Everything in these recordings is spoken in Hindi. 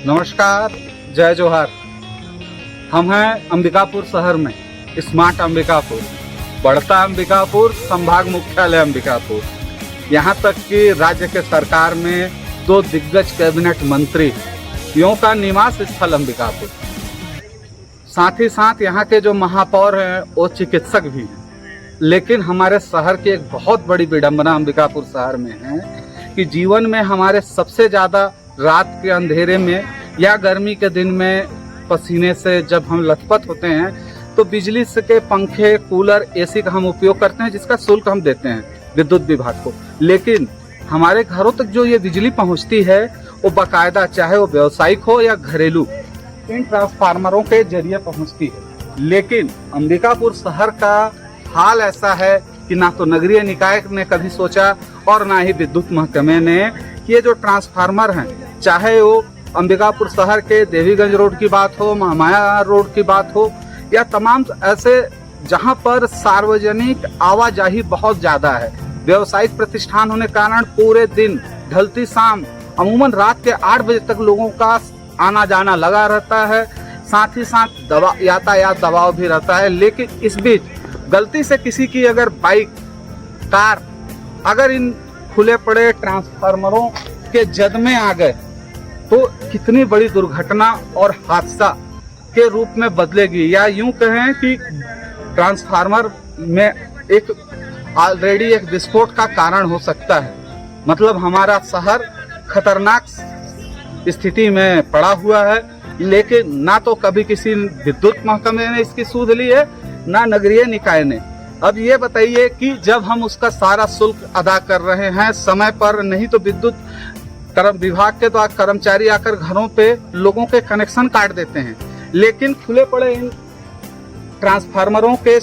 नमस्कार, जय जोहार। हम हैं अंबिकापुर शहर में, स्मार्ट अंबिकापुर, बढ़ता अंबिकापुर, संभाग मुख्यालय अंबिकापुर। यहाँ तक कि राज्य के सरकार में 2 दिग्गज कैबिनेट मंत्रियों का निवास स्थल अंबिकापुर। साथ ही साथ यहाँ के जो महापौर हैं वो चिकित्सक भी हैं। लेकिन हमारे शहर की एक बहुत बड़ी विडंबना अंबिकापुर शहर में है कि जीवन में हमारे सबसे ज़्यादा रात के अंधेरे में या गर्मी के दिन में पसीने से जब हम लथपथ होते हैं तो बिजली से के पंखे, कूलर, एसी का हम उपयोग करते हैं, जिसका शुल्क हम देते हैं विद्युत विभाग को। लेकिन हमारे घरों तक जो ये बिजली पहुंचती है वो बाकायदा, चाहे वो व्यावसायिक हो या घरेलू, इन ट्रांसफार्मरों के जरिए पहुंचती है। लेकिन अंबिकापुर शहर का हाल ऐसा है कि ना तो नगरीय निकाय ने कभी सोचा और ना ही विद्युत महकमे ने कि ये जो ट्रांसफार्मर हैं, चाहे वो अंबिकापुर शहर के देवीगंज रोड की बात हो, महामाया रोड की बात हो, या तमाम ऐसे जहां पर सार्वजनिक आवाजाही बहुत ज़्यादा है, व्यावसायिक प्रतिष्ठान होने के कारण पूरे दिन ढलती शाम अमूमन रात के 8 बजे तक लोगों का आना जाना लगा रहता है। साथ ही साथ यातायात दबाव भी रहता है। लेकिन इस बीच गलती से किसी की अगर बाइक, कार अगर इन खुले पड़े ट्रांसफार्मरों के जद में आ गए तो कितनी बड़ी दुर्घटना और हादसा के रूप में बदलेगी। या यूं कहें कि ट्रांसफार्मर में एक ऑलरेडी एक विस्फोट का कारण हो सकता है। मतलब हमारा शहर खतरनाक स्थिति में पड़ा हुआ है। लेकिन ना तो कभी किसी विद्युत महकमे ने इसकी सूद ली है, ना नगरीय निकाय ने। अब ये बताइए कि जब हम उसका सारा शुल्क अदा कर रहे हैं समय पर, नहीं तो विद्युत विभाग के तो कर्मचारी आकर घरों पे लोगों के कनेक्शन काट देते हैं। लेकिन खुले पड़े इन ट्रांसफार्मरों के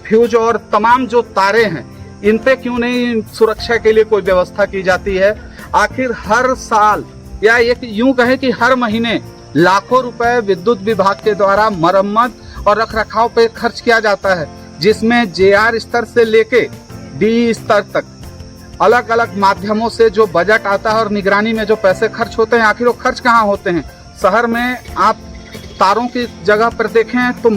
फ्यूज और तमाम जो तारे हैं, इन पे क्यों नहीं सुरक्षा के लिए कोई व्यवस्था की जाती है? आखिर हर साल या एक यूं कहें कि हर महीने लाखों रुपए विद्युत विभाग के द्वारा मरम्मत और रखरखाव पे खर्च किया जाता है, जिसमें जेआर स्तर से लेके डी स्तर तक अलग अलग माध्यमों से जो बजट आता है और निगरानी में जो पैसे खर्च होते हैं, आखिर वो खर्च कहाँ होते हैं? शहर में आप तारों की जगह पर देखें तो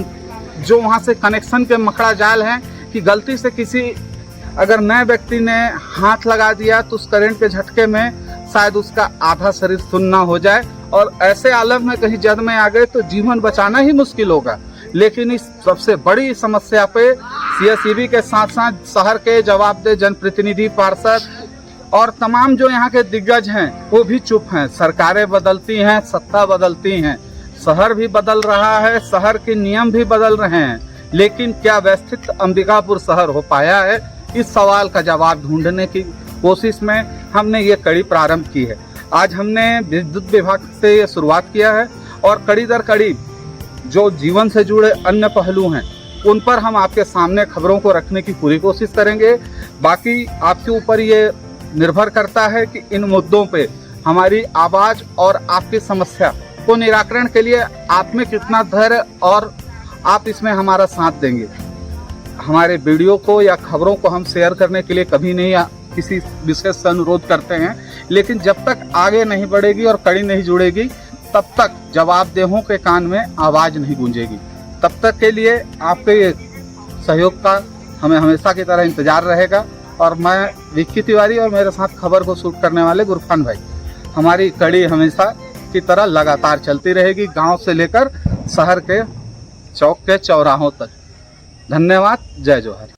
जो वहाँ से कनेक्शन के मकड़ा जाल हैं कि गलती से किसी अगर नए व्यक्ति ने हाथ लगा दिया तो उस करंट के झटके में शायद उसका आधा शरीर सुन्न हो जाए और ऐसे आलम में कहीं जद में आ गए तो जीवन बचाना ही मुश्किल होगा। लेकिन इस सबसे बड़ी समस्या पे सीएसईबी के साथ साथ शहर के जवाबदेह जनप्रतिनिधि, पार्षद और तमाम जो यहाँ के दिग्गज हैं वो भी चुप हैं। सरकारें बदलती हैं, सत्ता बदलती हैं, शहर भी बदल रहा है, शहर के नियम भी बदल रहे हैं, लेकिन क्या व्यवस्थित अंबिकापुर शहर हो पाया है? इस सवाल का जवाब ढूंढने की कोशिश में हमने ये कड़ी प्रारंभ की है। आज हमने विद्युत विभाग से ये शुरुआत किया है और कड़ी दर कड़ी जो जीवन से जुड़े अन्य पहलू हैं उन पर हम आपके सामने खबरों को रखने की पूरी कोशिश करेंगे। बाकी आपके ऊपर ये निर्भर करता है कि इन मुद्दों पे हमारी आवाज़ और आपकी समस्या को निराकरण के लिए आप में कितना धैर्य और आप इसमें हमारा साथ देंगे। हमारे वीडियो को या खबरों को हम शेयर करने के लिए कभी नहीं किसी विशेष से अनुरोध करते हैं, लेकिन जब तक आगे नहीं बढ़ेगी और कड़ी नहीं जुड़ेगी तब तक जवाबदेहों के कान में आवाज़ नहीं गूंजेगी। तब तक के लिए आपके सहयोग का हमें हमेशा की तरह इंतज़ार रहेगा। और मैं विक्की तिवारी और मेरे साथ खबर को शूट करने वाले गुरफान भाई, हमारी कड़ी हमेशा की तरह लगातार चलती रहेगी, गांव से लेकर शहर के चौक के चौराहों तक। धन्यवाद, जय जोहार।